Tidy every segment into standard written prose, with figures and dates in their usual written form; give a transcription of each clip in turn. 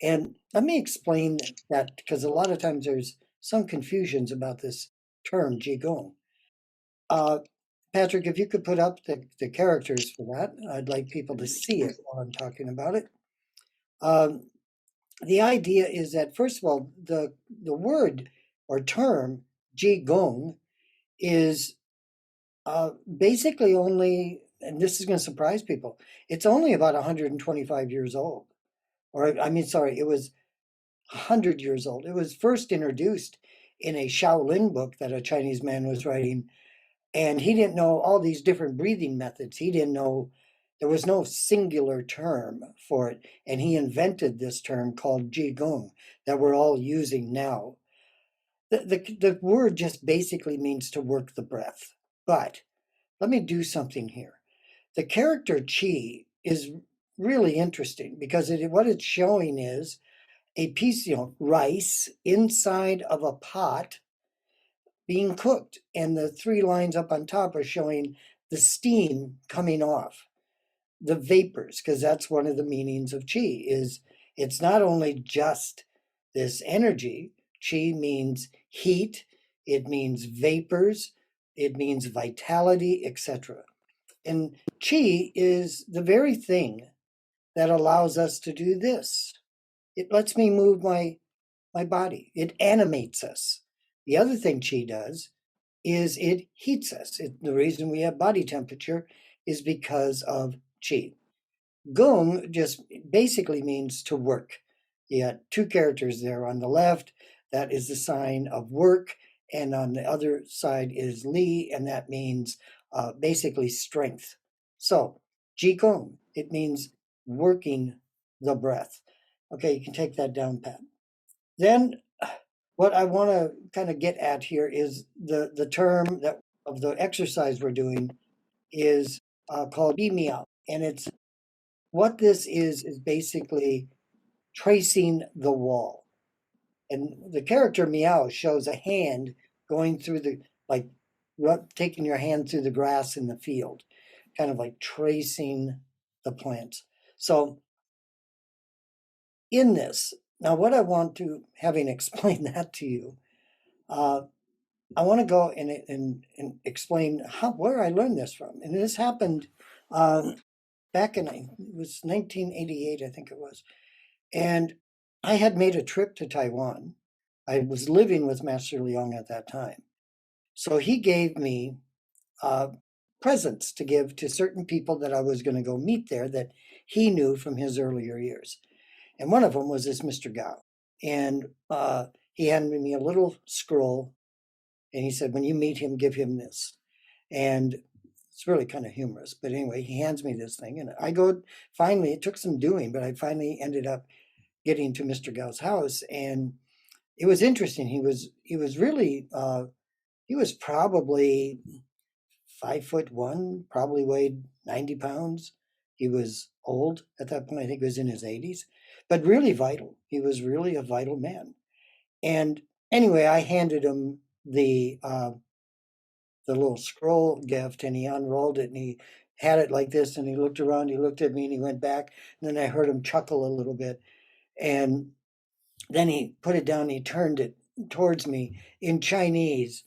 And let me explain that because a lot of times there's some confusions about this term Qigong. Uh, Patrick, if you could put up the characters for that, I'd like people to see it while I'm talking about it. Um, the idea is that, first of all, the word or term Qigong is basically only, and this is going to surprise people, it's only about 125 years old. Or, I mean, sorry, it was 100 years old. It was first introduced in a Shaolin book that a Chinese man was writing, and he didn't know all these different breathing methods. He didn't know there was no singular term for it, and he invented this term called Qigong that we're all using now. The word just basically means to work the breath. But let me do something here. The character Qi is really interesting because what it's showing is a piece, rice inside of a pot being cooked. And the three lines up on top are showing the steam coming off, the vapors, because that's one of the meanings of Qi is it's not only just this energy. Qi means heat, it means vapors, it means vitality, etc. And Qi is the very thing that allows us to do this. It lets me move my body. It animates us. The other thing Qi does is it heats us. The reason we have body temperature is because of Qi. Gong just basically means to work. You got two characters there on the left. That is the sign of work. And on the other side is Li, and that means basically strength. So, Qigong, it means working the breath. Okay, you can take that down, Pat. Then what I want to kind of get at here is the term that of the exercise we're doing is called Miao, and it's what this is basically tracing the wall. And the character Meow shows a hand going through like taking your hand through the grass in the field, kind of like tracing the plants. So in this, now what I want to, having explained that to you, uh, I want to go and explain where I learned this from. And this happened back it was 1988, I think it was. And I had made a trip to Taiwan. I was living with Master Leong at that time. So he gave me uh, presents to give to certain people that I was going to go meet there that he knew from his earlier years. And one of them was this Mr. Gao. And he handed me a little scroll and he said, when you meet him, give him this. And it's really kind of humorous. But anyway, he hands me this thing. And I go, finally, it took some doing, but I finally ended up getting to Mr. Gao's house. And it was interesting. He was really, he was probably 5'1", probably weighed 90 pounds. He was old at that point. I think he was in his 80s, but really vital. He was really a vital man. And anyway, I handed him the little scroll gift, and he unrolled it and he had it like this, and he looked around, he looked at me, and he went back. And then I heard him chuckle a little bit, and then he put it down and he turned it towards me in Chinese.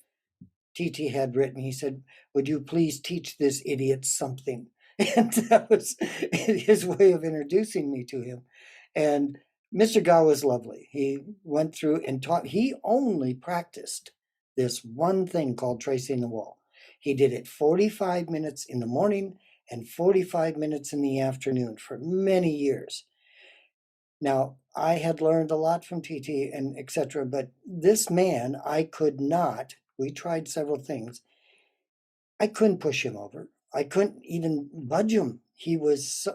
TT had written, he said, would you please teach this idiot something? And that was his way of introducing me to him. And Mr. Gao was lovely. He went through and taught, he only practiced this one thing called tracing the wall. He did it 45 minutes in the morning and 45 minutes in the afternoon for many years. Now, I had learned a lot from TT and etc., but this man, I could not, we tried several things. I couldn't push him over. I couldn't even budge him. He was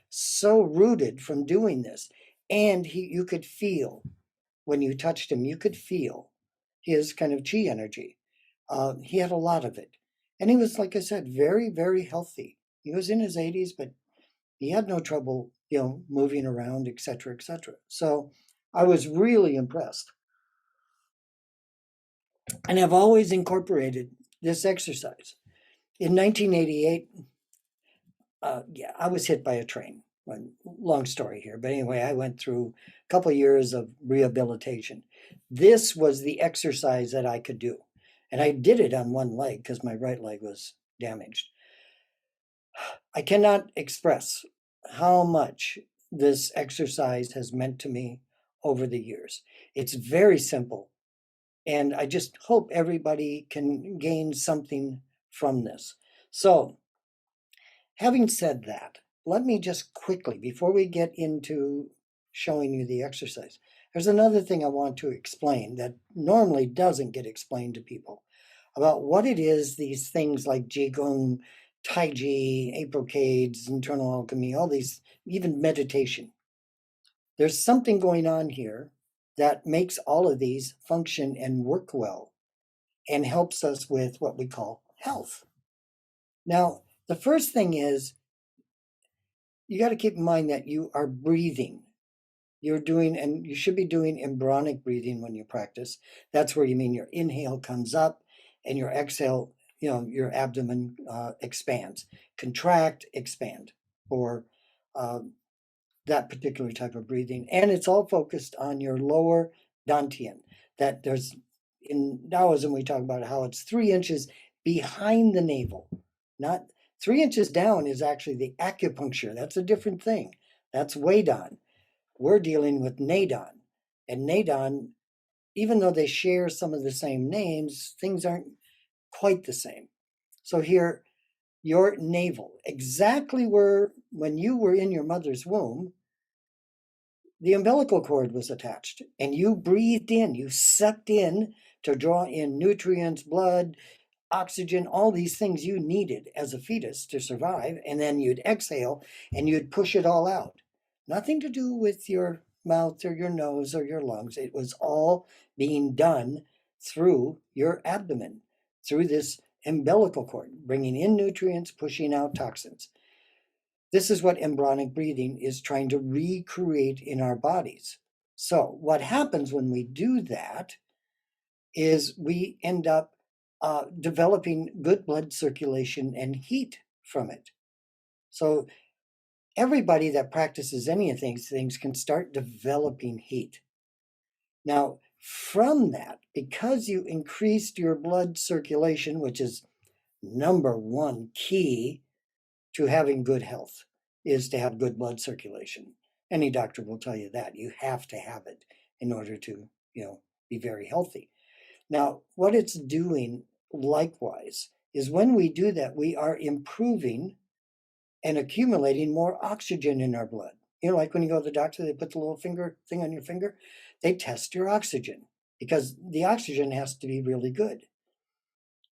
so rooted from doing this. And you could feel when you touched him, you could feel his kind of chi energy. He had a lot of it. And he was, like I said, very, very healthy. He was in his 80s, but he had no trouble, moving around, etc., etc. So I was really impressed. And I've always incorporated this exercise. In 1988, I was hit by a train. long story here, but anyway, I went through a couple of years of rehabilitation. This was the exercise that I could do. And I did it on one leg because my right leg was damaged. I cannot express how much this exercise has meant to me over the years. It's very simple. And I just hope everybody can gain something from this. So, having said that, let me just quickly, before we get into showing you the exercise, there's another thing I want to explain that normally doesn't get explained to people about what it is these things like Qigong, Tai Chi, Aprocades, internal alchemy, all these, even meditation. There's something going on here that makes all of these function and work well and helps us with what we call health. Now, the first thing is you got to keep in mind that you are breathing. You're doing, and you should be doing embryonic breathing when you practice. That's where you mean your inhale comes up and your exhale, your abdomen expands. Contract, expand, or that particular type of breathing. And it's all focused on your lower dantian. That there's, in Taoism, we talk about how it's 3 inches behind the navel. Not 3 inches down is actually the acupuncture. That's a different thing. That's Weidan. We're dealing with Neidan. And Neidan, even though they share some of the same names, things aren't quite the same. So here, your navel, exactly where, when you were in your mother's womb, the umbilical cord was attached, and you breathed in, you sucked in to draw in nutrients, blood, oxygen, all these things you needed as a fetus to survive, and then you'd exhale and you'd push it all out. Nothing to do with your mouth or your nose or your lungs. It was all being done through your abdomen, through this umbilical cord, bringing in nutrients, pushing out toxins. This is what embryonic breathing is trying to recreate in our bodies. So what happens when we do that is we end up developing good blood circulation and heat from it. So everybody that practices any of these things can start developing heat. Now, from that, because you increased your blood circulation, which is number one key to having good health, is to have good blood circulation. Any doctor will tell you that. You have to have it in order to, be very healthy. Now, what it's doing likewise is when we do that, we are improving and accumulating more oxygen in our blood. Like when you go to the doctor, they put the little finger thing on your finger, they test your oxygen because the oxygen has to be really good.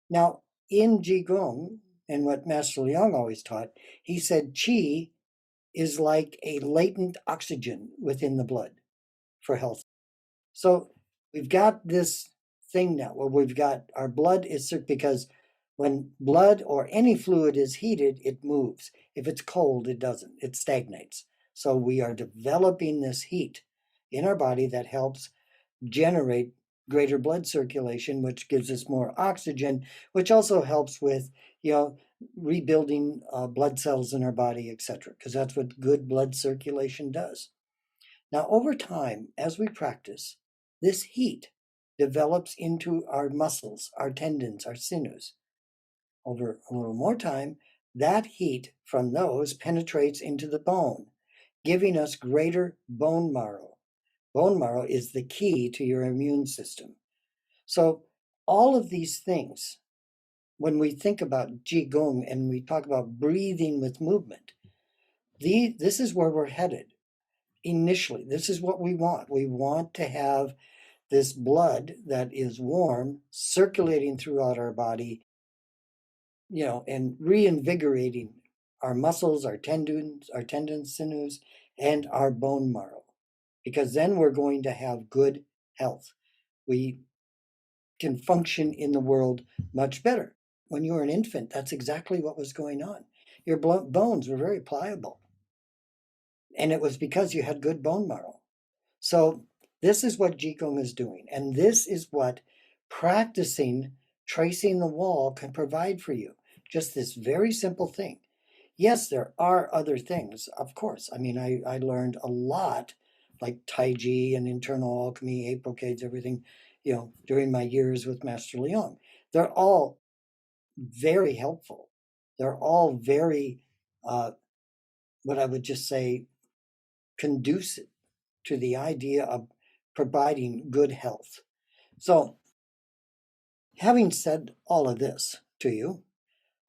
Now, in Qigong, and what Master Liang always taught, he said qi is like a latent oxygen within the blood for health. So we've got this thing now where we've got our blood is because when blood or any fluid is heated, it moves. If it's cold, it doesn't. It stagnates. So we are developing this heat in our body that helps generate greater blood circulation, which gives us more oxygen, which also helps with, rebuilding blood cells in our body, etc., because that's what good blood circulation does. Now, over time, as we practice, this heat develops into our muscles, our tendons, our sinews. Over a little more time, that heat from those penetrates into the bone, giving us greater bone marrow. Bone marrow is the key to your immune system. So all of these things, when we think about Qigong and we talk about breathing with movement, this is where we're headed. Initially, this is what we want. We want to have this blood that is warm circulating throughout our body, and reinvigorating our muscles, our tendons, sinews, and our bone marrow, because then we're going to have good health. We can function in the world much better. When you were an infant, that's exactly what was going on. Your bones were very pliable. And it was because you had good bone marrow. So this is what Qigong is doing. And this is what practicing tracing the wall can provide for you. Just this very simple thing. yes, there are other things, of course. I mean, I learned a lot, like Tai Chi and internal alchemy, April Cades, everything, during my years with Master Leong. They're all very helpful. They're all very, what I would just say, conducive to the idea of providing good health. So, having said all of this to you,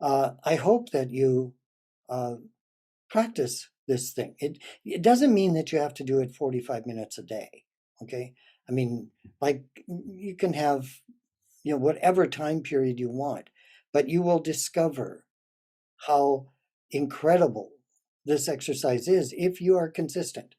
I hope that you uh, practice this thing. It doesn't mean that you have to do it 45 minutes a day. Okay. I mean, like you can have, whatever time period you want, but you will discover how incredible this exercise is if you are consistent.